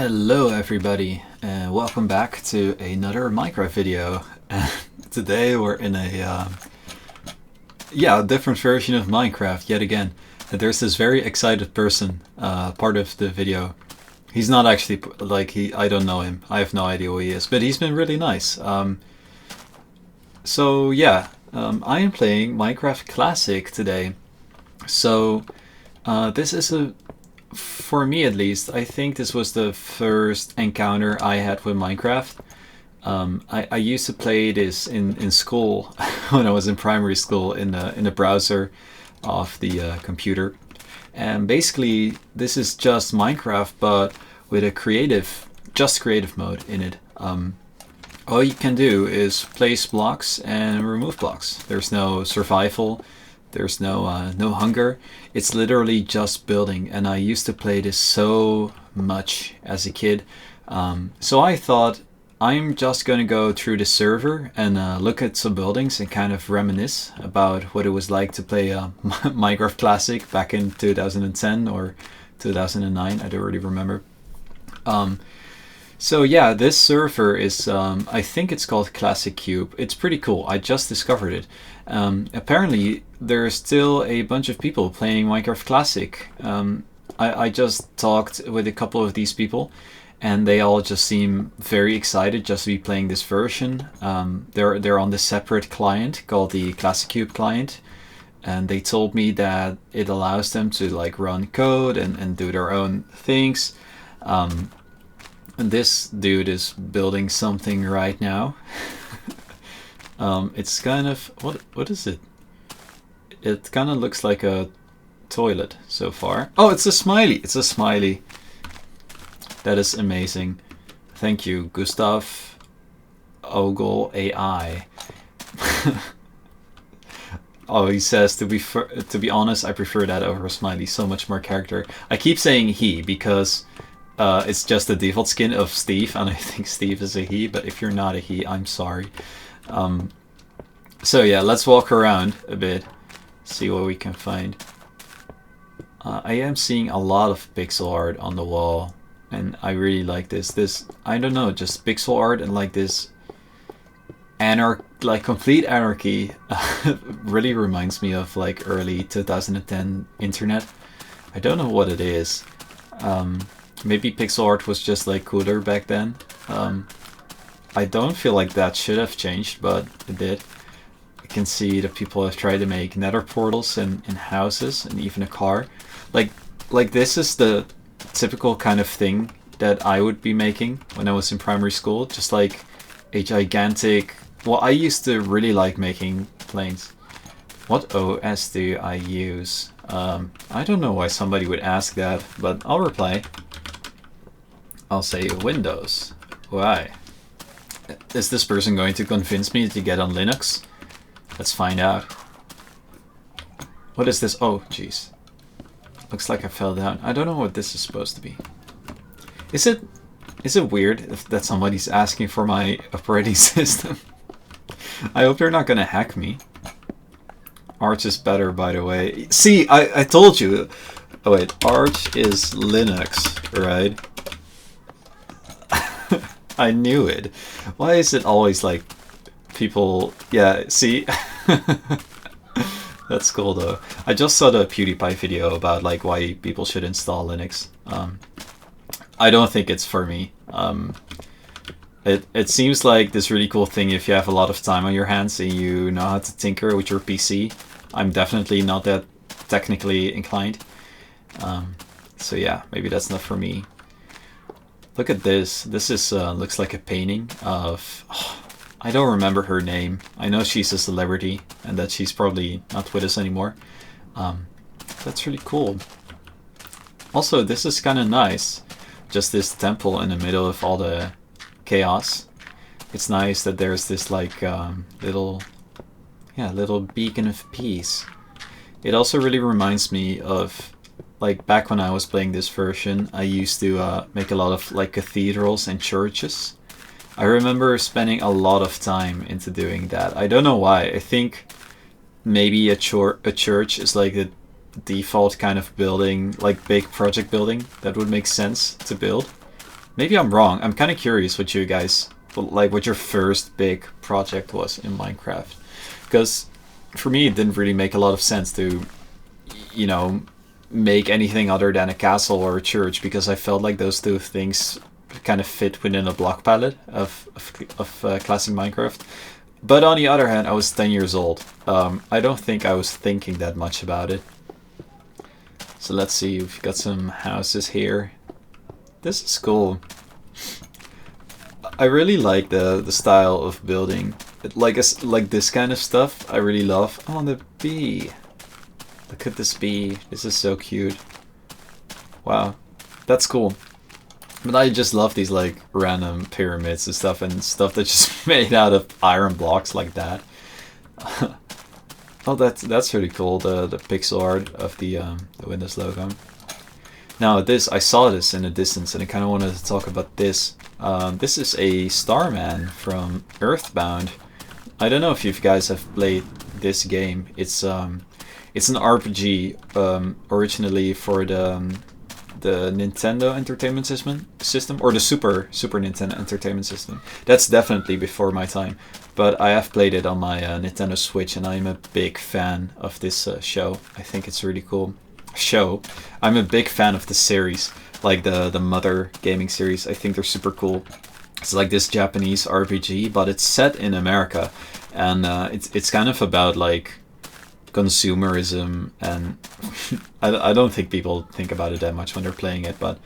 Hello everybody and welcome back to another Minecraft video. Today we're in a different version of Minecraft yet again. There's this very excited person part of the video. He's not actually I don't know him. I have no idea who he is, but he's been really nice. I am playing Minecraft Classic today. So this is for me at least, I think this was the first encounter I had with Minecraft. I used to play this in school when I was in primary school in the browser of the computer. And basically this is just Minecraft but with a creative mode in it. All you can do is place blocks and remove blocks. There's no survival. There's no hunger. It's literally just building, and I used to play this so much as a kid. So I thought I'm just going to go through the server and look at some buildings and kind of reminisce about what it was like to play Minecraft Classic back in 2010 or 2009. I don't really remember. So yeah, this server is, I think it's called Classic Cube. It's pretty cool. I just discovered it. Apparently there's still a bunch of people playing Minecraft Classic. I just talked with a couple of these people and they all just seem very excited just to be playing this version. They're on this separate client called the Classic Cube client, and they told me that it allows them to like run code and do their own things. And this dude is building something right now. It's kind of, what is it? It kind of looks like a toilet so far. Oh, it's a smiley. It's a smiley. That is amazing. Thank you, Gustav Ogle AI. Oh, he says, to be honest, I prefer that over a smiley. So much more character. I keep saying he because it's just the default skin of Steve, and I think Steve is a he, but if you're not a he, I'm sorry. So yeah, let's walk around a bit, see what we can find. I am seeing a lot of pixel art on the wall, and I really like this. I don't know, just pixel art and like this complete anarchy really reminds me of like early 2010 internet. I don't know what it is. Maybe pixel art was just like cooler back then. I don't feel like that should have changed, but it did. I can see that people have tried to make nether portals in houses and even a car. Like this is the typical kind of thing that I would be making when I was in primary school. Just like a gigantic... Well, I used to really like making planes. What OS do I use? I don't know why somebody would ask that, but I'll reply. I'll say Windows. Why? Is this person going to convince me to get on Linux? Let's find out. What is this? Oh, jeez. Looks like I fell down. I don't know what this is supposed to be. Is it weird that somebody's asking for my operating system? I hope they're not gonna hack me. Arch is better, by the way. See, I told you. Oh wait, Arch is Linux, right? I knew it. Why is it always like people... Yeah, see? That's cool though. I just saw the PewDiePie video about like why people should install Linux. I don't think it's for me. It seems like this really cool thing if you have a lot of time on your hands and you know how to tinker with your PC. I'm definitely not that technically inclined. So yeah, maybe that's not for me. Look at this. This is looks like a painting of... I don't remember her name. I know she's a celebrity and that she's probably not with us anymore. That's really cool. Also, this is kind of nice. Just this temple in the middle of all the chaos. It's nice that there's this like little beacon of peace. It also really reminds me of... Like back when I was playing this version, I used to make a lot of like cathedrals and churches. I remember spending a lot of time into doing that. I don't know why. I think maybe a church is like the default kind of building, like big project building that would make sense to build. Maybe I'm wrong. I'm kind of curious what you guys, like, what your first big project was in Minecraft. Because for me, it didn't really make a lot of sense to, you know, make anything other than a castle or a church, because I felt like those two things kind of fit within a block palette of classic Minecraft. But on the other hand, I was 10 years old. I don't think I was thinking that much about it. So let's see, we've got some houses here. This is cool. I really like the style of building. Like this kind of stuff, I really love. Oh, the bee. Look at this bee. This is so cute. Wow, that's cool. But I just love these like random pyramids and stuff that's just made out of iron blocks like that. Oh, that's really cool. The pixel art of the Windows logo. Now this, I saw this in the distance, and I kind of wanted to talk about this. This is a Starman from Earthbound. I don't know if you guys have played this game. It's an RPG originally for the Nintendo Entertainment System, or the Super Nintendo Entertainment System. That's definitely before my time, but I have played it on my Nintendo Switch, and I'm a big fan of this show. I think it's really cool. I'm a big fan of the series, like the Mother gaming series. I think they're super cool. It's like this Japanese RPG, but it's set in America, and it's kind of about like consumerism, and I don't think people think about it that much when they're playing it, but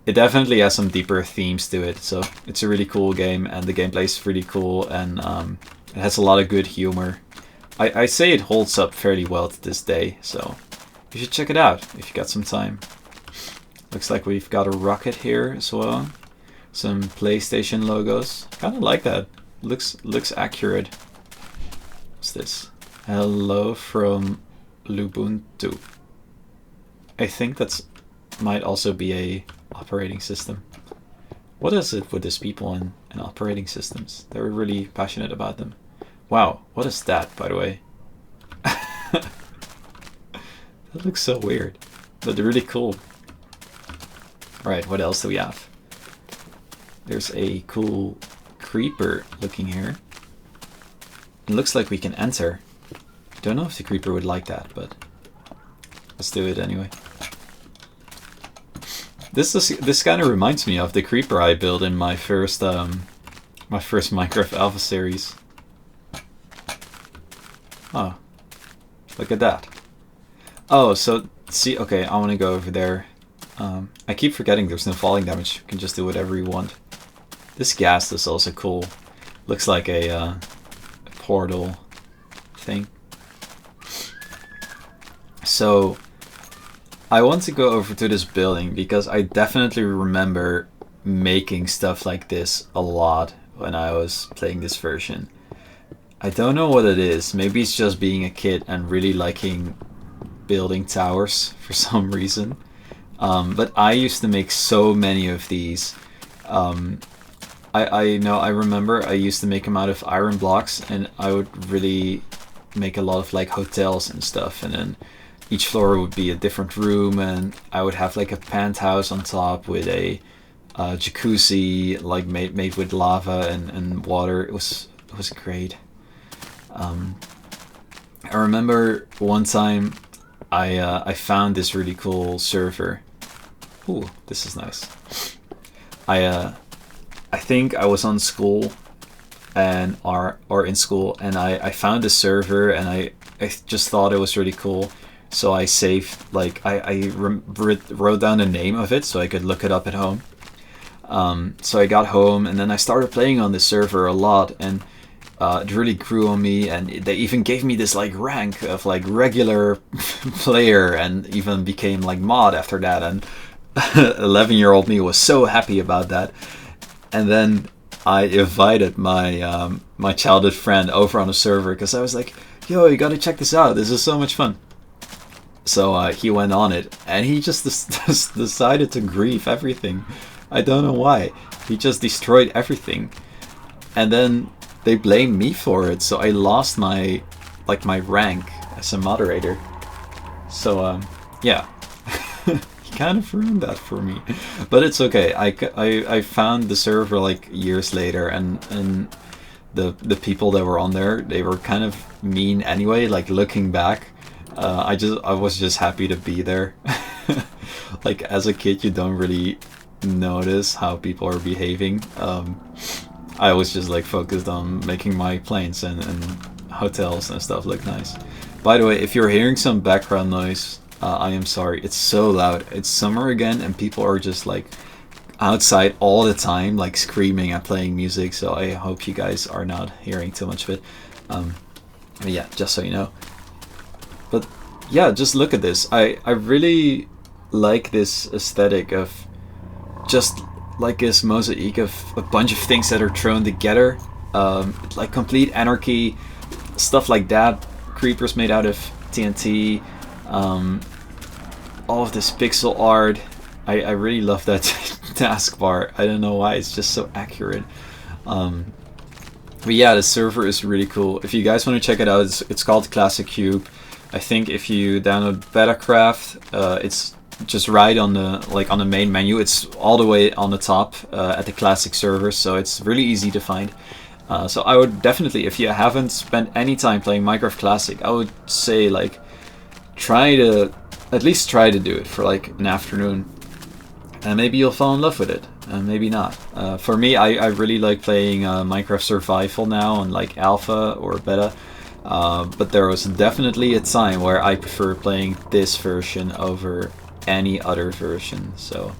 it definitely has some deeper themes to it. So it's a really cool game, and the gameplay is really cool, and it has a lot of good humor. I say it holds up fairly well to this day, so you should check it out if you got some time. Looks like we've got a rocket here as well. Some PlayStation logos. Kind of like that. Looks accurate. What's this? Hello from Lubuntu. I think that's might also be a operating system. What is it with these people and operating systems? They're really passionate about them. Wow, what is that, by the way? That looks so weird, but they're really cool. Alright, what else do we have? There's a cool creeper looking here. It looks like we can enter. Don't know if the creeper would like that, but let's do it anyway. This kind of reminds me of the creeper I built in my first Minecraft Alpha series. Oh, look at that. Oh, so see, okay, I want to go over there. I keep forgetting there's no falling damage. You can just do whatever you want. This ghast is also cool. Looks like a portal thing. So I want to go over to this building because I definitely remember making stuff like this a lot when I was playing this version. I don't know what it is. Maybe it's just being a kid and really liking building towers for some reason. But I used to make so many of these. I remember I used to make them out of iron blocks, and I would really make a lot of like hotels and stuff, and then each floor would be a different room, and I would have like a penthouse on top with a jacuzzi like made with lava and water. It was great. I remember one time I found this really cool server. Ooh, this is nice. I think I was on school or in school, and I found a server, and I just thought it was really cool. So I saved, like, I wrote down the name of it so I could look it up at home. So I got home, and then I started playing on this server a lot, and it really grew on me, and they even gave me this like rank of like regular player, and even became like mod after that, and 11-year-old me was so happy about that. And then I invited my my childhood friend over on the server because I was like, yo, you gotta check this out, this is so much fun. So he went on it, and he just decided to grief everything. I don't know why. He just destroyed everything, and then they blamed me for it. So I lost my rank as a moderator. So yeah, he kind of ruined that for me, but it's okay. I found the server like years later, and the people that were on there, they were kind of mean anyway. Like looking back, I was just happy to be there. Like as a kid, you don't really notice how people are behaving. I was just like focused on making my planes and hotels and stuff look nice. By the way, if you're hearing some background noise, I am sorry. It's so loud. It's summer again, and people are just like outside all the time, like screaming and playing music. So I hope you guys are not hearing too much of it. But yeah, just so you know. But yeah, just look at this. I really like this aesthetic of just like this mosaic of a bunch of things that are thrown together, like complete anarchy, stuff like that. Creepers made out of TNT, all of this pixel art. I really love that taskbar. I don't know why, it's just so accurate. But yeah, the server is really cool. If you guys want to check it out, it's called Classic Cube. I think if you download Betacraft, it's just right on the main menu. It's all the way on the top at the Classic server, so it's really easy to find. So I would definitely, if you haven't spent any time playing Minecraft Classic, I would say like at least try to do it for like an afternoon, and maybe you'll fall in love with it, and maybe not. For me, I really like playing Minecraft Survival now on like alpha or beta, but there was definitely a time where I prefer playing this version over any other version. So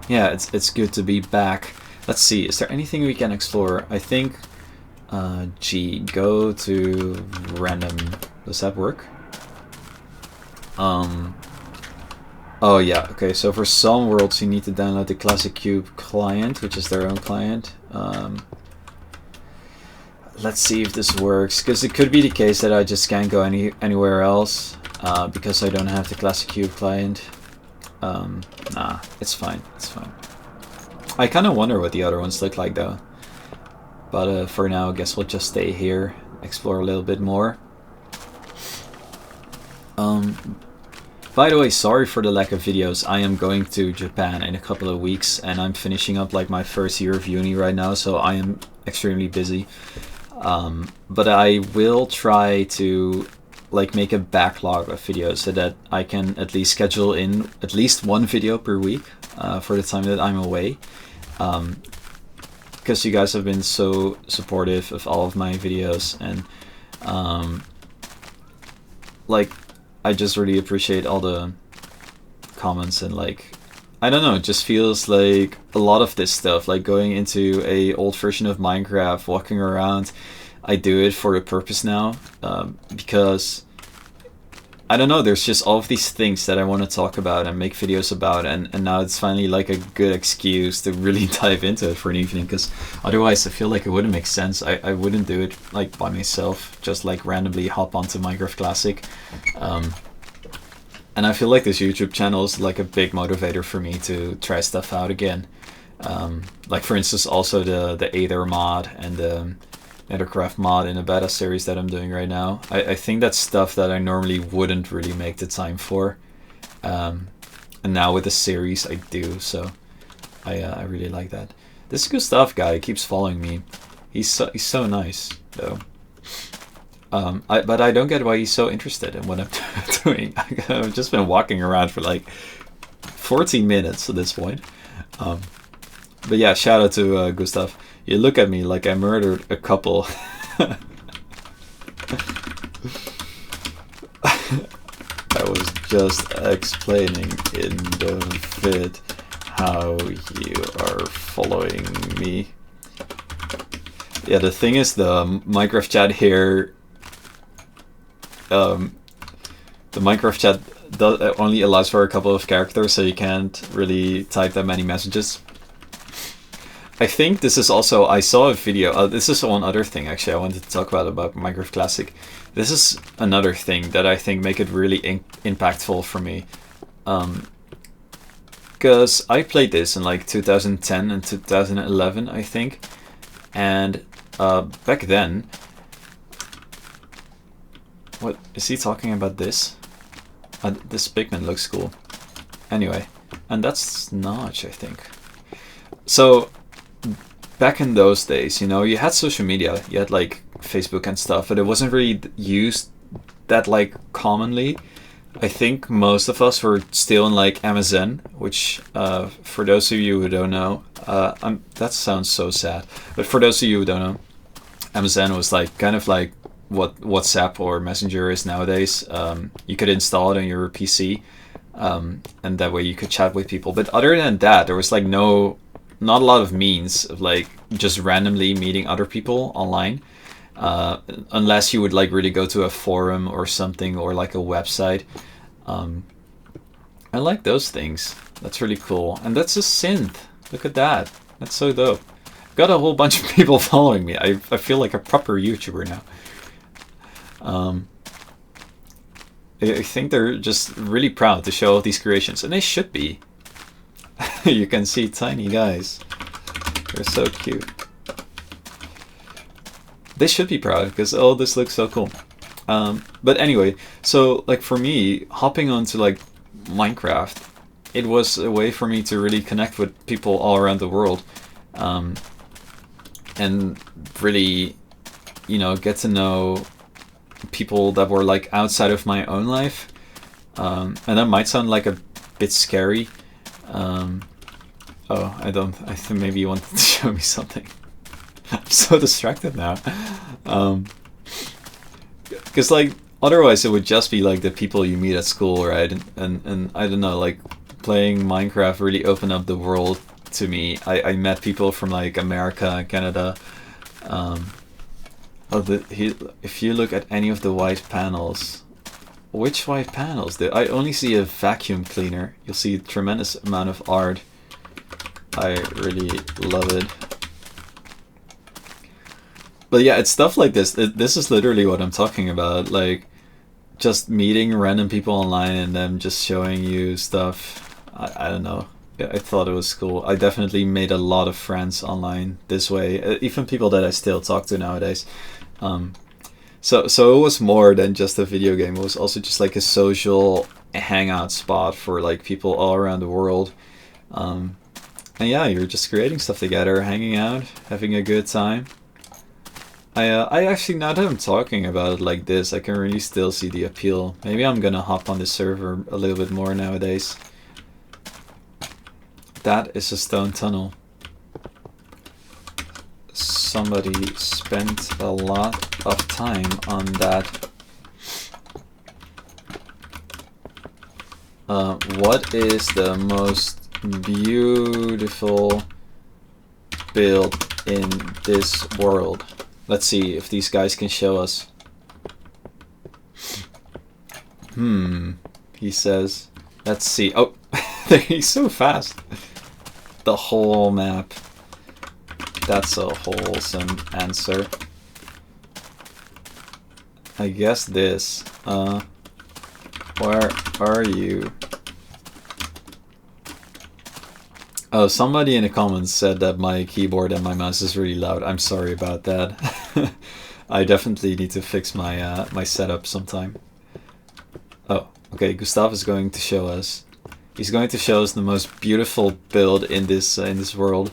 yeah, it's good to be back. Let's see, is there anything we can explore? I think go to random. Does that work? Oh yeah, okay, so for some worlds you need to download the Classic Cube client, which is their own client. Let's see if this works, because it could be the case that I just can't go anywhere else because I don't have the Classic Cube client. Nah, it's fine, it's fine. I kind of wonder what the other ones look like though. But for now, I guess we'll just stay here, explore a little bit more. By the way, sorry for the lack of videos. I am going to Japan in a couple of weeks, and I'm finishing up like my first year of uni right now, so I am extremely busy. But I will try to like make a backlog of videos so that I can at least schedule in at least one video per week for the time that I'm away. Because you guys have been so supportive of all of my videos, and like I just really appreciate all the comments, and like I don't know, it just feels like a lot of this stuff, like going into a old version of Minecraft, walking around, I do it for a purpose now, because I don't know, there's just all of these things that I want to talk about and make videos about, and now it's finally like a good excuse to really dive into it for an evening, because otherwise I feel like it wouldn't make sense. I wouldn't do it like by myself, just like randomly hop onto Minecraft Classic. And I feel like this YouTube channel is like a big motivator for me to try stuff out again. Like for instance also the Aether mod and the Nethercraft mod in a beta series that I'm doing right now. I think that's stuff that I normally wouldn't really make the time for. And now with the series I do, so I really like that. This is good stuff, guy. He keeps following me. He's so nice, though. But I don't get why he's so interested in what I'm doing. I've just been walking around for like 14 minutes at this point. But yeah, shout out to Gustav. You look at me like I murdered a couple. I was just explaining in the vid how you are following me. Yeah, the thing is, the Minecraft chat here, the Minecraft chat only allows for a couple of characters, so you can't really type that many messages. I think this is also, I saw a video, this is one other thing actually I wanted to talk about Minecraft Classic. This is another thing that I think make it really impactful for me. Because I played this in like 2010 and 2011, I think. And back then... What, is he talking about this? This pigment looks cool. Anyway, and that's Notch, I think. So back in those days, you know, you had social media, you had like Facebook and stuff, but it wasn't really used that like commonly. I think most of us were still in like MSN, which for those of you who don't know, that sounds so sad, but for those of you who don't know, MSN was like kind of like what WhatsApp or Messenger is nowadays. You could install it on your PC, and that way you could chat with people. But other than that, there was like not a lot of means of like just randomly meeting other people online, unless you would like really go to a forum or something, or like a website. I like those things. That's really cool. And that's a synth. Look at that. That's so dope. Got a whole bunch of people following me. I feel like a proper YouTuber now. I think they're just really proud to show all these creations, and they should be. You can see tiny guys. They're so cute. They should be proud because oh, this looks so cool. But anyway, so like for me, hopping onto like Minecraft, it was a way for me to really connect with people all around the world, and really, you know, get to know people that were like outside of my own life. And that might sound like a bit scary. Oh, I think maybe you wanted to show me something. I'm so distracted now. Because like otherwise it would just be like the people you meet at school, right? And I don't know, like playing Minecraft really opened up the world to me. I met people from like America and Canada. If you look at any of the white panels, which white panels? I only see a vacuum cleaner. You'll see a tremendous amount of art. I really love it. But yeah, it's stuff like this. This is literally what I'm talking about. Like, just meeting random people online and them just showing you stuff. I don't know. I thought it was cool. I definitely made a lot of friends online this way. Even people that I still talk to nowadays. So it was more than just a video game. It was also just like a social hangout spot for like people all around the world. And yeah, you're just creating stuff together, hanging out, having a good time. I actually, now that I'm talking about it like this, I can really still see the appeal. Maybe I'm gonna hop on this server a little bit more nowadays. That is a stone tunnel. Somebody spent a lot of time on that. What is the most beautiful build in this world? Let's see if these guys can show us. He says. Let's see. Oh, he's so fast. The whole map. That's a wholesome answer. I guess this. Where are you? Oh, somebody in the comments said that my keyboard and my mouse is really loud. I'm sorry about that. I definitely need to fix my my setup sometime. Oh, okay. Gustav is going to show us. He's going to show us the most beautiful build in this world.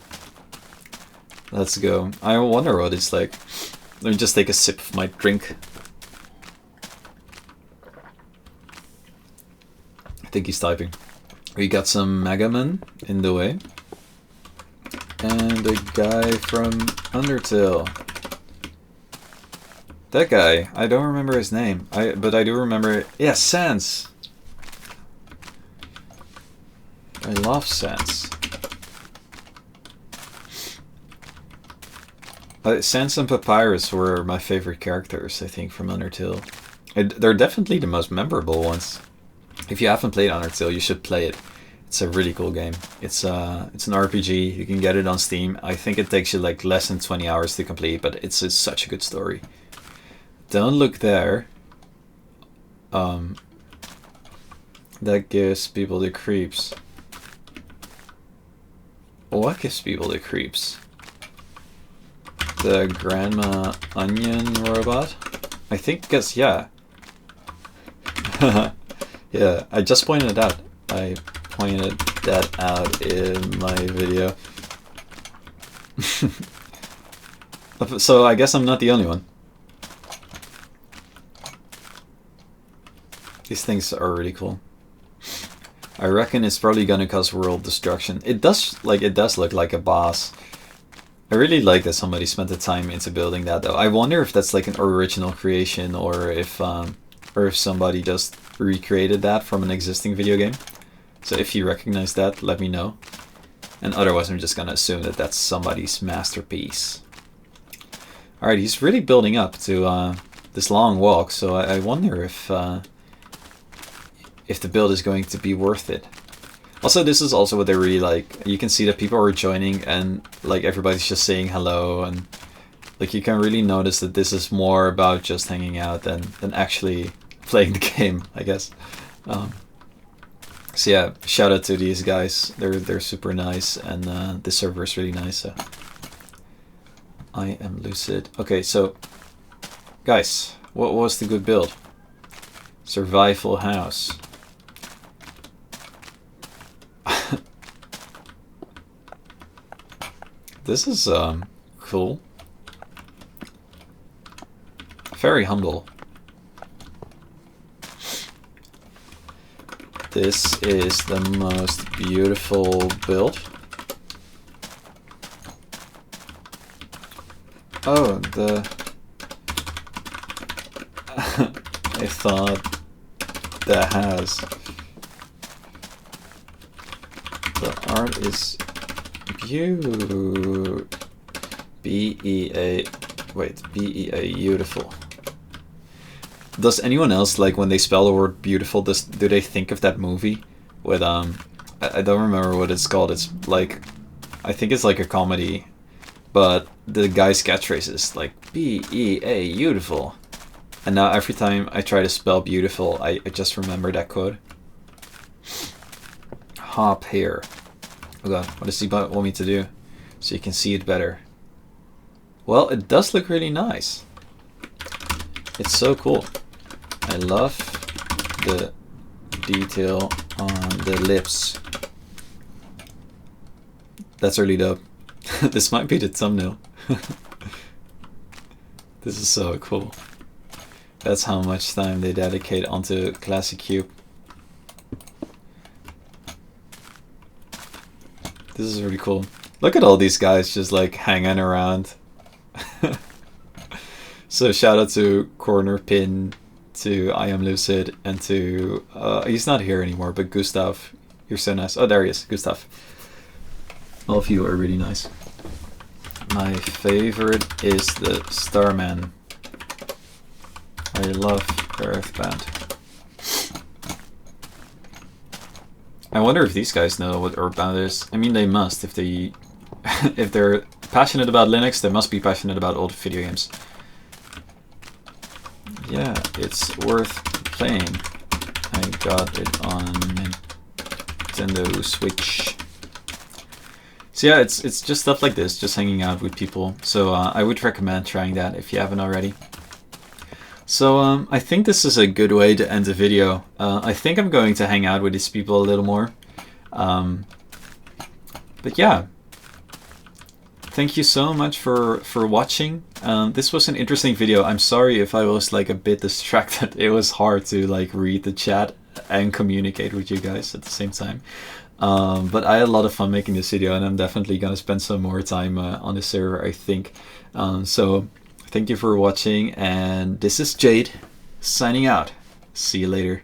Let's go. I wonder what it's like. Let me just take a sip of my drink. I think he's typing. We got some Megaman in the way. And a guy from Undertale. That guy, I don't remember his name. But I do remember, yeah, Sans. I love Sans. Sans and Papyrus were my favorite characters, I think, from Undertale. They're definitely the most memorable ones. If you haven't played Undertale, you should play it. It's a really cool game. It's an RPG. You can get it on Steam. I think it takes you like less than 20 hours to complete, but it's such a good story. Don't look there. That gives people the creeps. What gives people the creeps? The Grandma Onion robot? I think, because, yeah. Yeah, I just pointed it out. I pointed that out in my video. So I guess I'm not the only one. These things are really cool. I reckon it's probably gonna cause world destruction. It does look like a boss. I really like that somebody spent the time into building that though. I wonder if that's like an original creation or if somebody just recreated that from an existing video game. So if you recognize that, let me know. And otherwise I'm just gonna assume that that's somebody's masterpiece. Alright, he's really building up to this long walk, so I wonder if the build is going to be worth it. Also, this is also what they really like. You can see that people are joining and like everybody's just saying hello, and like you can really notice that this is more about just hanging out than actually playing the game, I guess. So yeah, shout out to these guys. They're super nice, and the server is really nice. So. I am lucid. Okay, so guys, what was the good build? Survival house. This is cool. Very humble. This is the most beautiful build. Oh, I thought that has... The art is beautiful. Does anyone else, like, when they spell the word beautiful, do they think of that movie with I don't remember what it's called. It's like, I think it's like a comedy, but the guy's catchphrase is like beautiful. And now every time I try to spell beautiful, I just remember that quote. Hop here. Oh god, what does he want me to do? So you can see it better. Well, it does look really nice. It's so cool. I love the detail on the lips. That's really dope. This might be the thumbnail. This is so cool. That's how much time they dedicate onto Classic Cube. This is really cool. Look at all these guys just like hanging around. So shout out to Corner Pin, to I Am Lucid, and to he's not here anymore, but Gustav. You're so nice. Oh, there he is, Gustav. All of you are really nice. My favorite is the Starman. I love Earthbound. I wonder if these guys know what Earthbound is. I mean, they must. If they, if they're passionate about Linux, they must be passionate about old video games. Yeah, it's worth playing. I got it on Nintendo Switch. So yeah, it's just stuff like this, just hanging out with people. So I would recommend trying that if you haven't already. So I think this is a good way to end the video. I think I'm going to hang out with these people a little more. But yeah, thank you so much for watching. This was an interesting video. I'm sorry if I was like a bit distracted. It was hard to like read the chat and communicate with you guys at the same time. But I had a lot of fun making this video, and I'm definitely gonna spend some more time on the server, I think. So thank you for watching, and this is Jade signing out. See you later.